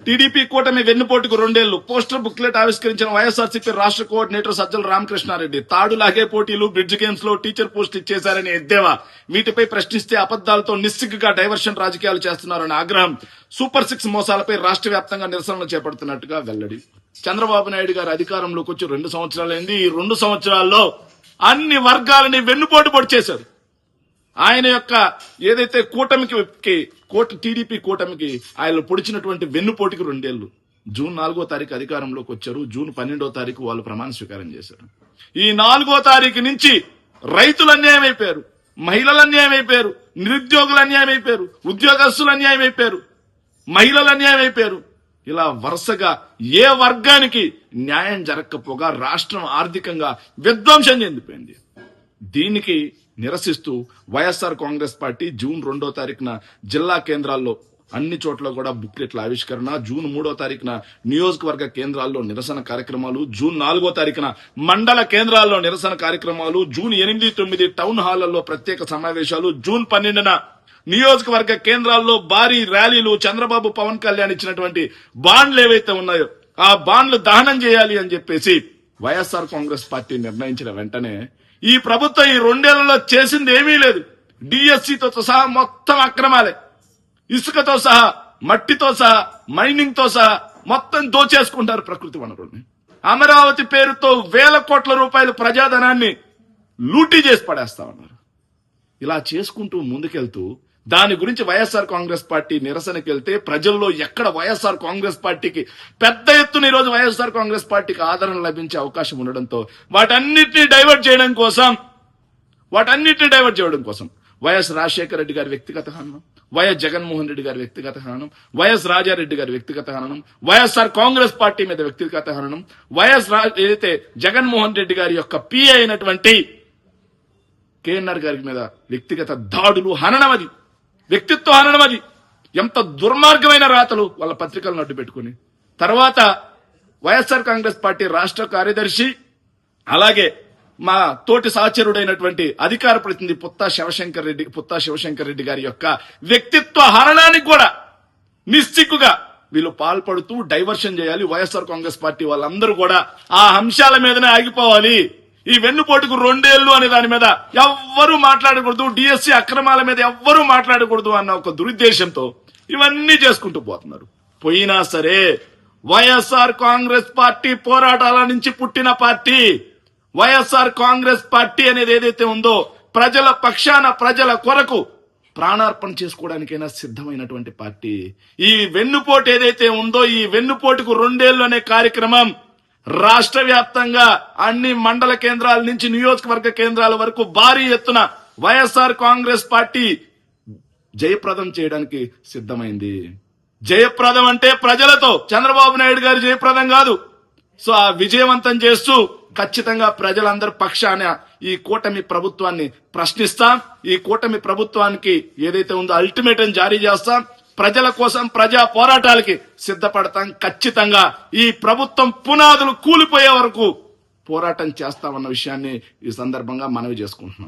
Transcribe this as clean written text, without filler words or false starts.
TDP కూటమి వెన్నుపోటుకు 2 ఏళ్లు. Poster booklet ఆవిష్కరించిన వైఎస్ఆర్సీపీ రాష్ట్ర కోఆర్డినేటర్ సజ్జల రామకృష్ణారెడ్డి. తాడులాగే పోటీలు, బ్రిడ్జ్ గేమ్స్ లో టీచర్ పోస్ట్ ఇచ్చేశారని ఎద్దేవా. వీటిపై ప్రశ్నిస్తే అబద్దాలతో నిస్సిగ్గుగా డైవర్షన్ రాజకీయాలు చేస్తున్నారని ఆగ్రహం. సూపర్ 6 మోసాలపై రాష్ట్ర వ్యాప్తంగా నిరసనలు చేపడుతున్నట్టుగా వెల్లడి. చంద్రబాబు నాయుడు గారు అధికారంలోకి వచ్చి 2 సంవత్సరాలైంది. ఈ 2 సంవత్సరాల్లో అన్ని వర్గాలని వెన్నుపోటు పొడిచేశారు. ఆయన యొక్క ఏదైతే టీడీపీ కూటమికి ఆయన పొడిచినటువంటి వెన్నుపోటుకి 2 ఏళ్లు. జూన్ 4వ తారీఖు అధికారంలోకి వచ్చారు. జూన్ 12వ తారీఖు వాళ్ళు ప్రమాణ స్వీకారం చేశారు. ఈ 4వ తారీఖు నుంచి రైతులు అన్యాయం అయిపోయారు, మహిళలు అన్యాయం అయిపోయారు, నిరుద్యోగులు అన్యాయం అయిపోయారు, ఉద్యోగస్తులు అన్యాయం అయిపోయారు, మహిళలు అన్యాయం అయిపోయారు. ఇలా వరుసగా ఏ వర్గానికి న్యాయం జరగకపోగా రాష్ట్రం ఆర్థికంగా విధ్వంసం చెందిపోయింది. దీనికి నిరసిస్తూ వైఎస్ఆర్ కాంగ్రెస్ పార్టీ జూన్ 2వ తారీఖున జిల్లా కేంద్రాల్లో అన్ని చోట్ల కూడా బుక్లెట్ల ఆవిష్కరణ, జూన్ 3వ తారీఖున నియోజకవర్గ కేంద్రాల్లో నిరసన కార్యక్రమాలు, జూన్ 4వ తారీఖున మండల కేంద్రాల్లో నిరసన కార్యక్రమాలు, జూన్ 8, 9 టౌన్ హాళ్లలో ప్రత్యేక సమావేశాలు, జూన్ 12న నియోజకవర్గ కేంద్రాల్లో భారీ ర్యాలీలు. చంద్రబాబు, పవన్ కళ్యాణ్ ఇచ్చినటువంటి బాండ్లు ఏవైతే ఉన్నాయో ఆ బాండ్లు దహనం చేయాలి అని చెప్పేసి వైఎస్ఆర్ కాంగ్రెస్ పార్టీ నిర్ణయించిన వెంటనే ఈ ప్రభుత్వం ఈ 2 ఏళ్లలో చేసింది ఏమీ లేదు. డిఎస్సితో సహా మొత్తం అక్రమాలే. ఇసుకతో సహా, మట్టితో సహా, మైనింగ్ తో సహా మొత్తం దోచేసుకుంటారు ప్రకృతి వనరుల్ని. అమరావతి పేరుతో వేల కోట్ల రూపాయల ప్రజాధనాన్ని లూటీ చేసి పడేస్తా ఉన్నారు. ఇలా చేసుకుంటూ ముందుకెళ్తూ దాని గురించి వైఎస్ఆర్ కాంగ్రెస్ పార్టీ నిరసనకి వెళ్తే ప్రజల్లో ఎక్కడ వైఎస్ఆర్ కాంగ్రెస్ పార్టీకి పెద్ద ఎత్తున ఈరోజు వైఎస్ఆర్ కాంగ్రెస్ పార్టీకి ఆదరణ లభించే అవకాశం ఉండడంతో వాటన్నిటిని డైవర్ట్ చేయడం కోసం వైఎస్ రాజశేఖర రెడ్డి గారి వ్యక్తిగత హననం, వైఎస్ జగన్మోహన్ రెడ్డి గారి వ్యక్తిగత హననం, వైఎస్ రాజారెడ్డి గారి వ్యక్తిగత హననం, వైఎస్ఆర్ కాంగ్రెస్ పార్టీ మీద వ్యక్తిగత హననం, ఏదైతే జగన్మోహన్ రెడ్డి గారి యొక్క పిఏ అయినటువంటి కేఎన్ఆర్ గారి మీద వ్యక్తిగత దాడులు, హననం, అది వ్యక్తిత్వ హననం. అది ఎంత దుర్మార్గమైన రాతలు వాళ్ళ పత్రికలను అడ్డు పెట్టుకుని. తర్వాత వైఎస్ఆర్ కాంగ్రెస్ పార్టీ రాష్ట్ర కార్యదర్శి అలాగే మా తోటి సహచరుడైనటువంటి అధికార ప్రతినిధి పుత్తా శివశంకర్ రెడ్డి గారి యొక్క వ్యక్తిత్వ హననానికి కూడా నిస్సిగ్గుగా వీళ్ళు పాల్పడుతూ డైవర్షన్ చేయాలి. వైఎస్ఆర్ కాంగ్రెస్ పార్టీ వాళ్ళందరూ కూడా ఆ అంశాల మీదనే ఆగిపోవాలి. ఈ వెన్నుపోటుకు 2 ఏళ్లు అనే దాని మీద ఎవ్వరూ మాట్లాడకూడదు, డిఎస్సి అక్రమాల మీద ఎవ్వరూ మాట్లాడకూడదు అన్న ఒక దురుద్దేశంతో ఇవన్నీ చేసుకుంటూ పోతున్నారు. పోయినా సరే వైఎస్ఆర్ కాంగ్రెస్ పార్టీ పోరాటాల నుంచి పుట్టిన పార్టీ. వైఎస్ఆర్ కాంగ్రెస్ పార్టీ అనేది ఏదైతే ఉందో ప్రజల పక్షాన, ప్రజల కొరకు ప్రాణార్పణ చేసుకోవడానికైనా సిద్ధమైనటువంటి పార్టీ. ఈ వెన్నుపోటు ఏదైతే ఉందో ఈ వెన్నుపోటుకు 2 ఏళ్లు అనే కార్యక్రమం రాష్ట్ర వ్యాప్తంగా అన్ని మండల కేంద్రాల నుంచి నియోజకవర్గ కేంద్రాల వరకు భారీ ఎత్తున వైఎస్ఆర్ కాంగ్రెస్ పార్టీ జయప్రదం చేయడానికి సిద్ధమైంది. జయప్రదం అంటే ప్రజలతో, చంద్రబాబు నాయుడు గారి జయప్రదం కాదు. సో ఆ విజయవంతం చేస్తూ ఖచ్చితంగా ప్రజలందరి పక్షాన ఈ కూటమి ప్రభుత్వాన్ని ప్రశ్నిస్తాం. ఈ కూటమి ప్రభుత్వానికి ఏదైతే ఉందో అల్టిమేటం జారీ చేస్తాం. ప్రజల కోసం ప్రజా పోరాటాలకి సిద్ధపడతాం. ఖచ్చితంగా ఈ ప్రభుత్వం పునాదులు కూలిపోయే వరకు పోరాటం చేస్తామన్న విషయాన్ని ఈ సందర్భంగా మనవి చేసుకుంటున్నాం.